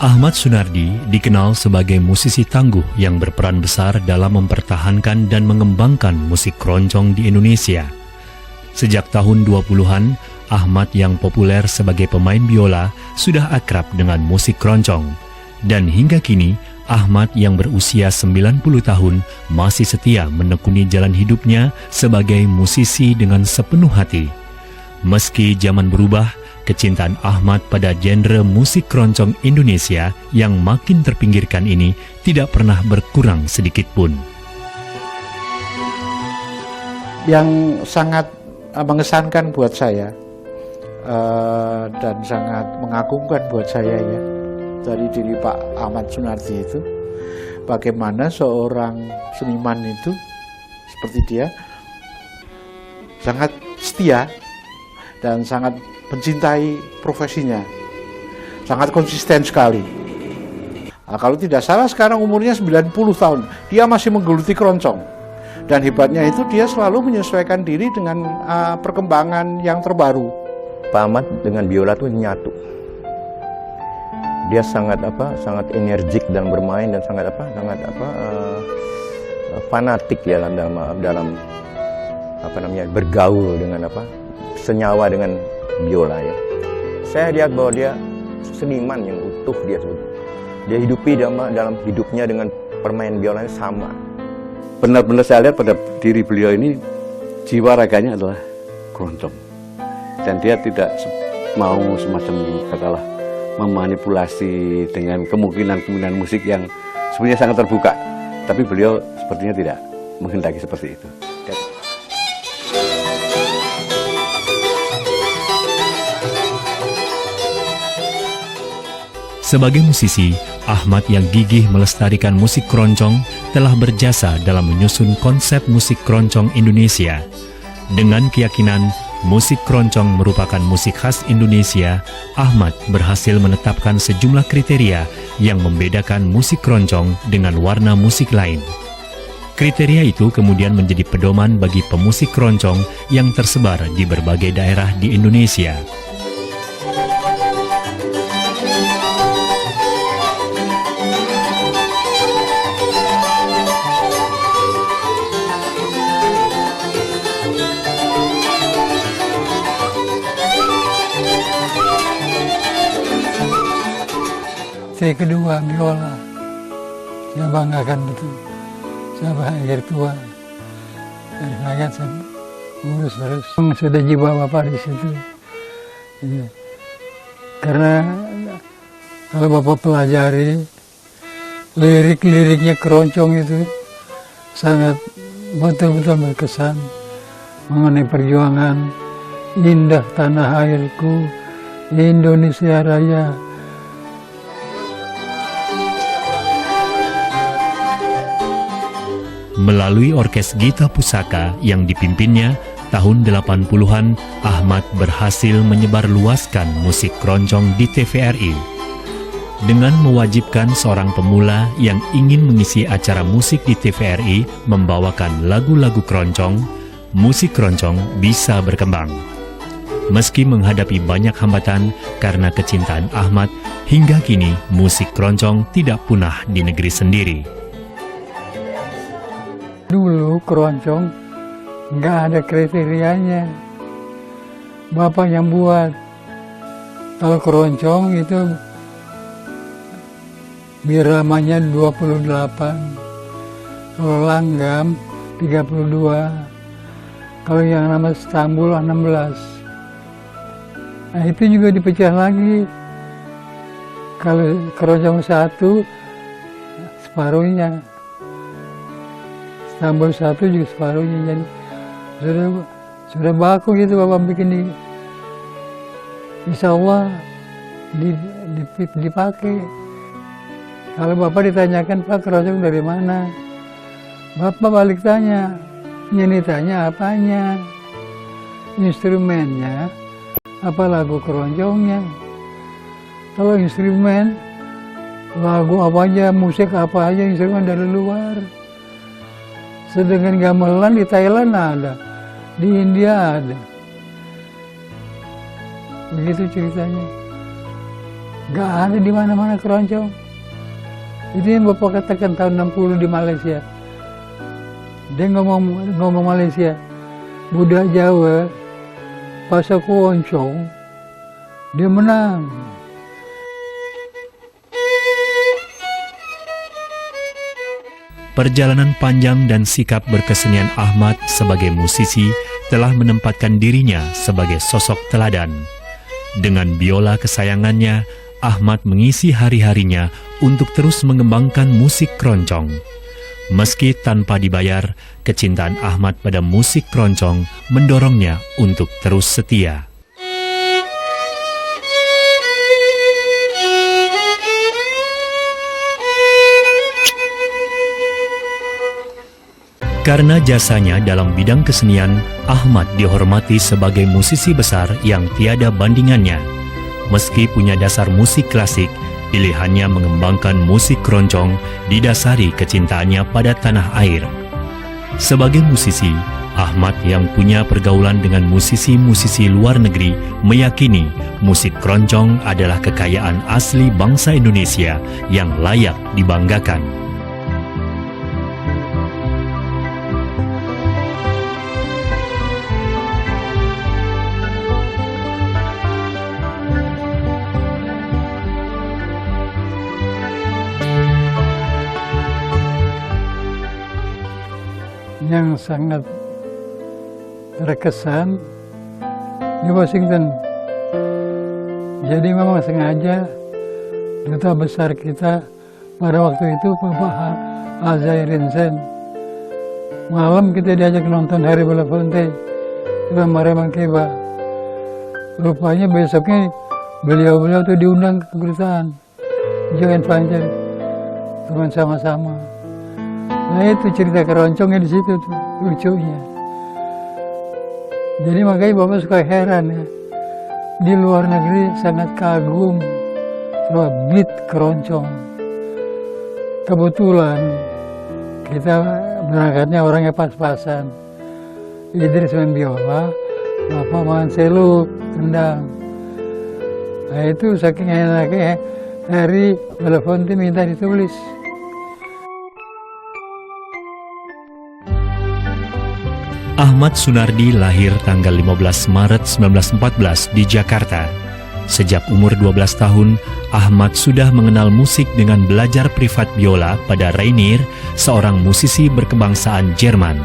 Ahmad Sunardi dikenal sebagai musisi tangguh yang berperan besar dalam mempertahankan dan mengembangkan musik keroncong di Indonesia. Sejak tahun 20-an, Ahmad yang populer sebagai pemain biola sudah akrab dengan musik keroncong. Dan hingga kini, Ahmad yang berusia 90 tahun masih setia menekuni jalan hidupnya sebagai musisi dengan sepenuh hati. Meski zaman berubah, kecintaan Ahmad pada genre musik keroncong Indonesia yang makin terpinggirkan ini tidak pernah berkurang sedikit pun. Yang sangat mengesankan buat saya dan sangat mengagumkan buat saya ya dari diri Pak Ahmad Sunardi itu, bagaimana seorang seniman itu seperti dia sangat setia dan sangat mencintai profesinya, sangat konsisten sekali. Nah, kalau tidak salah sekarang umurnya 90 tahun, dia masih menggeluti keroncong. Dan hebatnya itu dia selalu menyesuaikan diri dengan perkembangan yang terbaru. Pak Ahmad dengan biola itu nyatu. Dia sangat energik dalam bermain dan sangat fanatik ya dalam bergaul dengan senyawa dengan biola ya. Saya lihat bahwa dia seniman yang utuh dia hidupi dalam hidupnya dengan permain biolanya sama. Benar-benar saya lihat pada diri beliau ini jiwa raganya adalah keroncong, dan dia tidak mau semacam katalah memanipulasi dengan kemungkinan musik yang sebenarnya sangat terbuka, tapi beliau sepertinya tidak menghendaki seperti itu. Sebagai musisi, Ahmad yang gigih melestarikan musik keroncong telah berjasa dalam menyusun konsep musik keroncong Indonesia. Dengan keyakinan musik keroncong merupakan musik khas Indonesia, Ahmad berhasil menetapkan sejumlah kriteria yang membedakan musik keroncong dengan warna musik lain. Kriteria itu kemudian menjadi pedoman bagi pemusik keroncong yang tersebar di berbagai daerah di Indonesia. Saya kedua biola, saya banggakan betul. Saya akhir tua, dari rakyat saya urus terus. Sudah jiwa Bapak di situ. Ya. Karena kalau Bapak pelajari lirik-liriknya keroncong itu sangat betul-betul berkesan mengenai perjuangan indah tanah airku, Indonesia Raya. Melalui Orkes Gita Pusaka yang dipimpinnya, tahun 80-an, Ahmad berhasil menyebarluaskan musik keroncong di TVRI. Dengan mewajibkan seorang pemula yang ingin mengisi acara musik di TVRI membawakan lagu-lagu keroncong, musik keroncong bisa berkembang. Meski menghadapi banyak hambatan karena kecintaan Ahmad, hingga kini musik keroncong tidak punah di negeri sendiri. Dulu keroncong nggak ada kriterianya, Bapak yang buat. Kalau keroncong itu biramanya 28, kalau langgam 32, kalau yang nama Stambul 16. Nah itu juga dipecah lagi. Kalau keroncong 1 separuhnya, Stambul 1 juga separuhnya, jadi sudah baku gitu Bapak bikin di, insya Allah dipakai. Kalau Bapak ditanyakan, Pak keroncong dari mana? Bapak balik tanya, ini tanya apanya? Instrumennya, apa lagu keroncongnya? Kalau instrumen, lagu apa aja, musik apa aja, instrumen dari luar. Sedangkan gamelan di Thailand ada, di India ada. Begitu ceritanya. Nggak ada di mana-mana keroncong. Itu yang Bapak katakan tahun 60 di Malaysia. Dia ngomong Malaysia, budaya Jawa, pasal keroncong, dia menang. Perjalanan panjang dan sikap berkesenian Ahmad sebagai musisi telah menempatkan dirinya sebagai sosok teladan. Dengan biola kesayangannya, Ahmad mengisi hari-harinya untuk terus mengembangkan musik keroncong. Meski tanpa dibayar, kecintaan Ahmad pada musik keroncong mendorongnya untuk terus setia. Karena jasanya dalam bidang kesenian, Ahmad dihormati sebagai musisi besar yang tiada bandingannya. Meski punya dasar musik klasik, pilihannya mengembangkan musik keroncong didasari kecintaannya pada tanah air. Sebagai musisi, Ahmad yang punya pergaulan dengan musisi-musisi luar negeri meyakini musik keroncong adalah kekayaan asli bangsa Indonesia yang layak dibanggakan. Yang sangat terkesan di Washington. Jadi memang sengaja duta besar kita pada waktu itu Bapak Azairinsen. Malam kita diajak nonton Harry Belafonte sama Raymond Keba. Rupanya besoknya beliau-beliau itu diundang ke kedutaan Joint Venture teman sama-sama. Nah itu cerita keroncongnya di situ tuh lucunya. Jadi makanya Bapak suka heran ya, di luar negeri sangat kagum sama beat keroncong. Kebetulan kita berangkatnya orangnya pas-pasan. Idris main biola, Bapak main cello, kendang. Nah itu saking enaknya Harry Belafonte minta ditulis. Ahmad Sunardi lahir tanggal 15 Maret 1914 di Jakarta. Sejak umur 12 tahun, Ahmad sudah mengenal musik dengan belajar privat biola pada Rainier, seorang musisi berkebangsaan Jerman.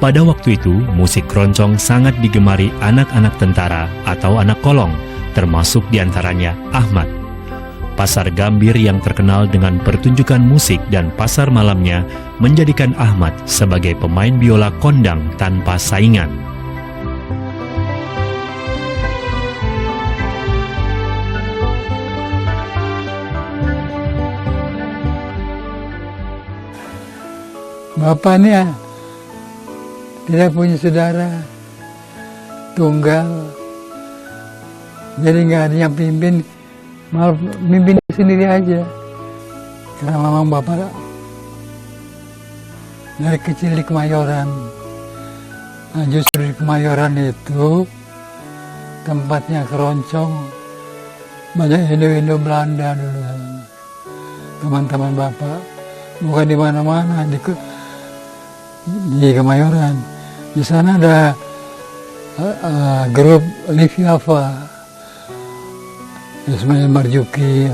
Pada waktu itu, musik keroncong sangat digemari anak-anak tentara atau anak kolong, termasuk diantaranya Ahmad. Pasar Gambir yang terkenal dengan pertunjukan musik dan pasar malamnya menjadikan Ahmad sebagai pemain biola kondang tanpa saingan. Bapak ini ya, tidak punya saudara, tunggal, jadi nggak ada yang pimpin. Malah mimpin sendiri aja. Karena memang Bapak dari kecil di Kemayoran. Nah, justru di Kemayoran itu tempatnya keroncong. Banyak Indo-Indo Belanda dulu. Teman-teman Bapak. Bukan di mana-mana, di Kemayoran. Di sana ada grup Liviava. Ismail Marzuki.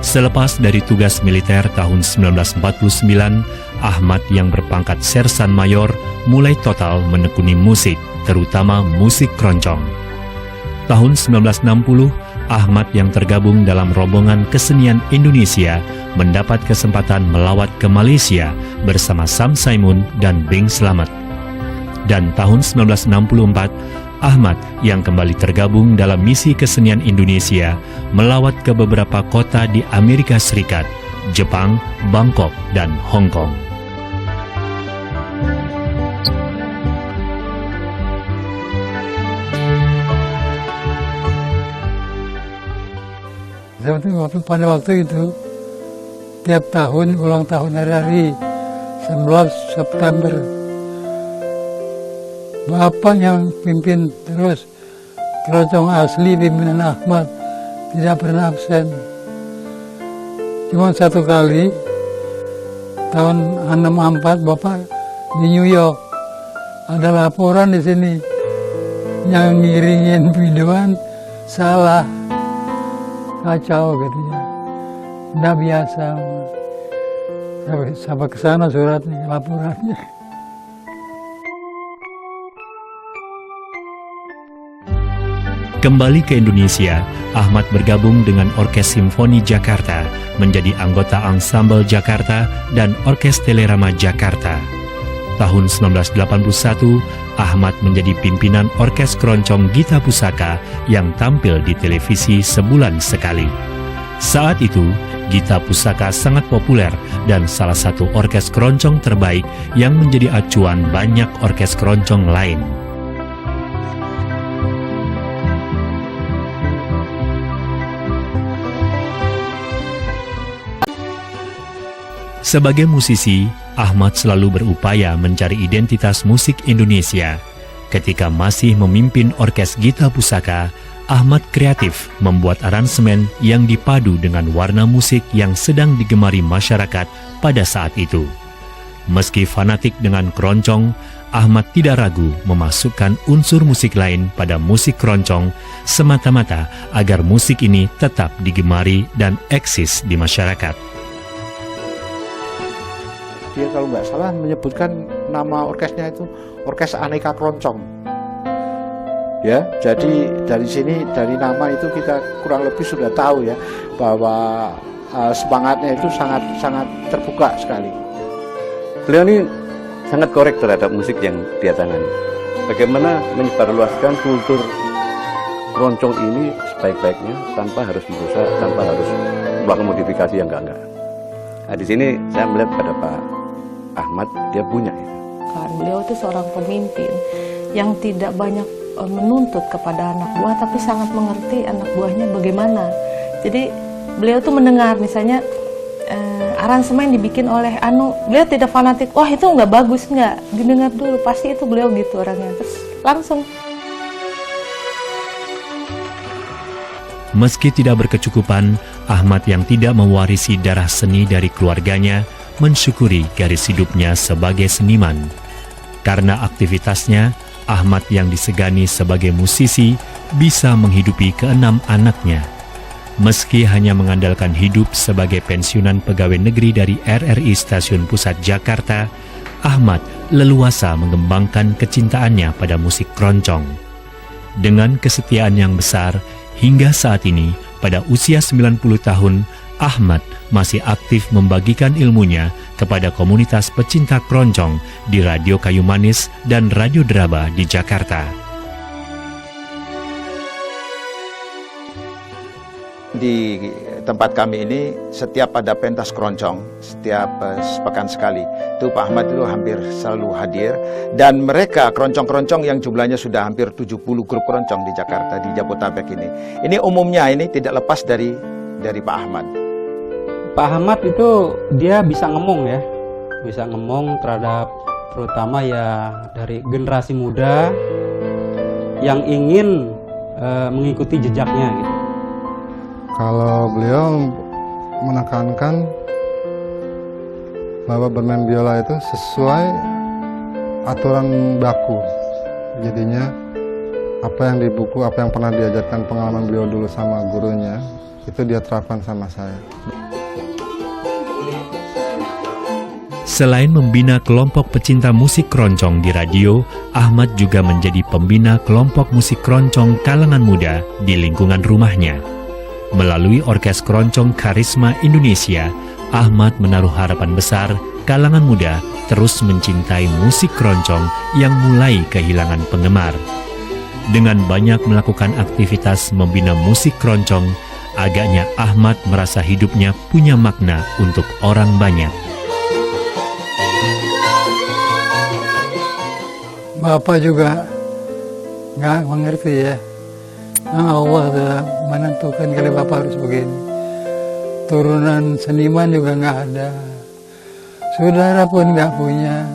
Selepas dari tugas militer tahun 1949, Ahmad yang berpangkat sersan mayor mulai total menekuni musik, terutama musik keroncong. Tahun 1960, Ahmad yang tergabung dalam rombongan kesenian Indonesia mendapat kesempatan melawat ke Malaysia bersama Sam Saimun dan Bing Slamet. Dan tahun 1964, Ahmad yang kembali tergabung dalam misi kesenian Indonesia melawat ke beberapa kota di Amerika Serikat, Jepang, Bangkok, dan Hong Kong. Pada waktu itu, tiap tahun ulang tahun hari-hari 11 September. Bapak yang pimpin terus, keroncong asli pimpinan Ahmad, tidak pernah absen. Cuma satu kali, tahun 64 Bapak di New York, ada laporan di sini, yang ngiringin biduan salah, kacau katanya, nggak biasa. Sampai ke sana suratnya, laporannya. Kembali ke Indonesia, Ahmad bergabung dengan Orkes Simfoni Jakarta, menjadi anggota Ansambel Jakarta dan Orkes Telerama Jakarta. Tahun 1981, Ahmad menjadi pimpinan Orkes Keroncong Gita Pusaka yang tampil di televisi sebulan sekali. Saat itu, Gita Pusaka sangat populer dan salah satu orkes keroncong terbaik yang menjadi acuan banyak orkes keroncong lain. Sebagai musisi, Ahmad selalu berupaya mencari identitas musik Indonesia. Ketika masih memimpin Orkes Gita Pusaka, Ahmad kreatif membuat aransemen yang dipadu dengan warna musik yang sedang digemari masyarakat pada saat itu. Meski fanatik dengan keroncong, Ahmad tidak ragu memasukkan unsur musik lain pada musik keroncong semata-mata agar musik ini tetap digemari dan eksis di masyarakat. Dia kalau nggak salah menyebutkan nama orkesnya itu Orkes Aneka Keroncong. Ya, jadi dari sini, dari nama itu kita kurang lebih sudah tahu ya bahwa semangatnya itu sangat terbuka sekali. Beliau ini sangat korek terhadap musik yang dia tangani. Bagaimana menyebarluaskan kultur keroncong ini sebaik-baiknya tanpa harus berusaha, tanpa harus melakukan modifikasi yang enggak. Nah, di sini saya melihat pada Pak Ahmad, dia punya itu. Beliau itu seorang pemimpin yang tidak banyak menuntut kepada anak buah, tapi sangat mengerti anak buahnya bagaimana. Jadi beliau tuh mendengar misalnya aransemen dibikin oleh beliau tidak fanatik, wah itu nggak bagus, nggak, didengar dulu, pasti itu beliau gitu orangnya, terus langsung. Meski tidak berkecukupan, Ahmad yang tidak mewarisi darah seni dari keluarganya mensyukuri garis hidupnya sebagai seniman. Karena aktivitasnya, Ahmad yang disegani sebagai musisi bisa menghidupi keenam anaknya. Meski hanya mengandalkan hidup sebagai pensiunan pegawai negeri dari RRI Stasiun Pusat Jakarta, Ahmad leluasa mengembangkan kecintaannya pada musik keroncong. Dengan kesetiaan yang besar, hingga saat ini, pada usia 90 tahun, Ahmad masih aktif membagikan ilmunya kepada komunitas pecinta keroncong di Radio Kayu Manis dan Radio Draba di Jakarta. Di tempat kami ini setiap ada pentas keroncong, setiap sepekan sekali, itu Pak Ahmad itu hampir selalu hadir. Dan mereka keroncong-keroncong yang jumlahnya sudah hampir 70 grup keroncong di Jakarta, di Jabodetabek ini. Ini umumnya ini tidak lepas dari Pak Ahmad. Pak Ahmad itu dia bisa ngomong ya, bisa ngomong terhadap terutama ya dari generasi muda yang ingin mengikuti jejaknya gitu. Kalau beliau menekankan bahwa bermain biola itu sesuai aturan baku. Jadinya apa yang di buku, apa yang pernah diajarkan pengalaman beliau dulu sama gurunya, itu dia terapkan sama saya. Selain membina kelompok pecinta musik keroncong di radio, Ahmad juga menjadi pembina kelompok musik keroncong kalangan muda di lingkungan rumahnya. Melalui Orkes Keroncong Karisma Indonesia, Ahmad menaruh harapan besar kalangan muda terus mencintai musik keroncong yang mulai kehilangan penggemar. Dengan banyak melakukan aktivitas membina musik keroncong, agaknya Ahmad merasa hidupnya punya makna untuk orang banyak. Bapak juga nggak mengerti ya. Allah telah menentukan kalau Bapak harus begini. Turunan seniman juga nggak ada. saudara pun nggak punya.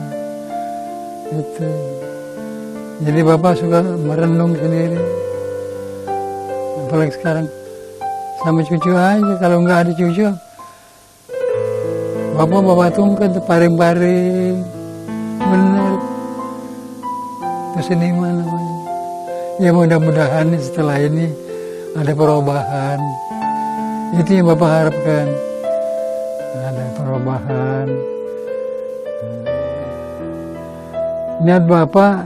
Itu. Jadi Bapak suka merenung sendiri. Apalagi sekarang sama cucu aja, kalau nggak ada cucu, Bapak bawa tungkat paring-paring, benar. Itu seniman namanya. Ya mudah-mudahan setelah ini ada perubahan. Itu yang Bapak harapkan. Ada perubahan. Niat Bapak,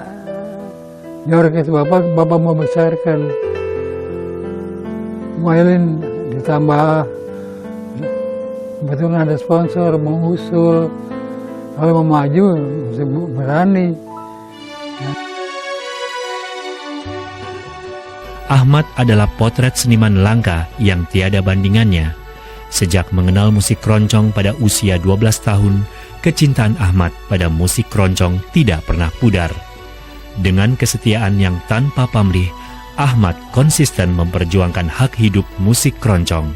di orkes Bapak mau besarkan violin, ditambah betul ada sponsor mengusul, kalau mau maju berani. Ahmad adalah potret seniman langka yang tiada bandingannya. Sejak mengenal musik keroncong pada usia 12 tahun, kecintaan Ahmad pada musik keroncong tidak pernah pudar. Dengan kesetiaan yang tanpa pamrih, Ahmad konsisten memperjuangkan hak hidup musik keroncong.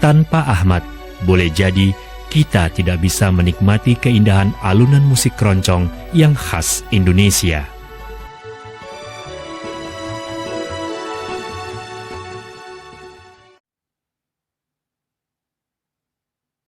Tanpa Ahmad, boleh jadi kita tidak bisa menikmati keindahan alunan musik keroncong yang khas Indonesia.